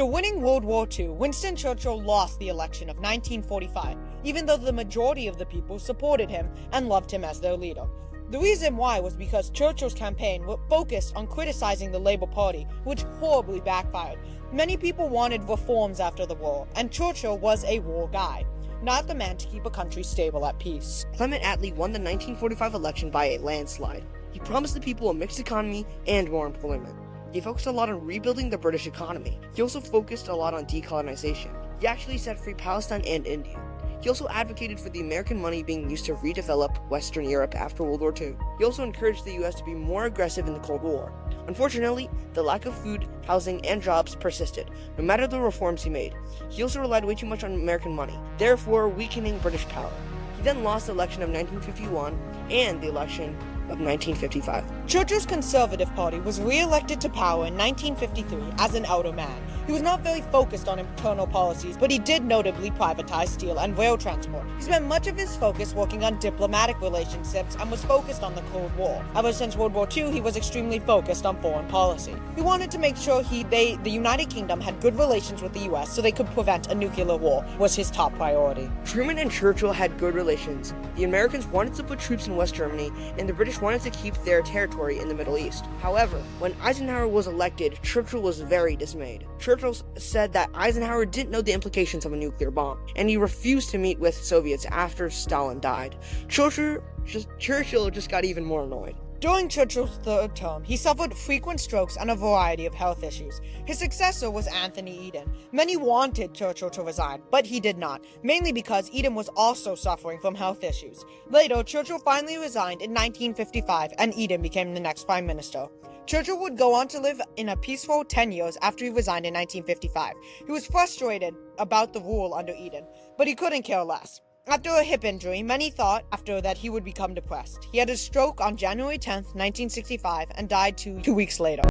After winning World War II, Winston Churchill lost the election of 1945, even though the majority of the people supported him and loved him as their leader. The reason why was because Churchill's campaign was focused on criticizing the Labour Party, which horribly backfired. Many people wanted reforms after the war, and Churchill was a war guy, not the man to keep a country stable at peace. Clement Attlee won the 1945 election by a landslide. He promised the people a mixed economy and more employment. He focused a lot on rebuilding the British economy. He also focused a lot on decolonization. He actually set free Palestine and India. He also advocated for the American money being used to redevelop Western Europe after World War II. He also encouraged the US to be more aggressive in the Cold War. Unfortunately, the lack of food, housing, and jobs persisted, no matter the reforms he made. He also relied way too much on American money, therefore weakening British power. He then lost the election of 1951 and the election of 1955. Churchill's Conservative Party was re-elected to power in 1953 as an elder man. He was not very focused on internal policies, but he did notably privatize steel and rail transport. He spent much of his focus working on diplomatic relationships and was focused on the Cold War. Ever since World War II, he was extremely focused on foreign policy. He wanted to make sure the United Kingdom had good relations with the US so they could prevent a nuclear war, was his top priority. Truman and Churchill had good relations. The Americans wanted to put troops in West Germany, and the British wanted to keep their territory in the Middle East. However, when Eisenhower was elected, Churchill was very dismayed. Churchill said that Eisenhower didn't know the implications of a nuclear bomb, and he refused to meet with Soviets after Stalin died. Churchill just got even more annoyed. During Churchill's third term, he suffered frequent strokes and a variety of health issues. His successor was Anthony Eden. Many wanted Churchill to resign, but he did not, mainly because Eden was also suffering from health issues. Later, Churchill finally resigned in 1955, and Eden became the next prime minister. Churchill would go on to live in a peaceful 10 years after he resigned in 1955. He was frustrated about the rule under Eden, but he couldn't care less. After a hip injury, many thought after that he would become depressed. He had a stroke on January 10, 1965, and died two weeks later.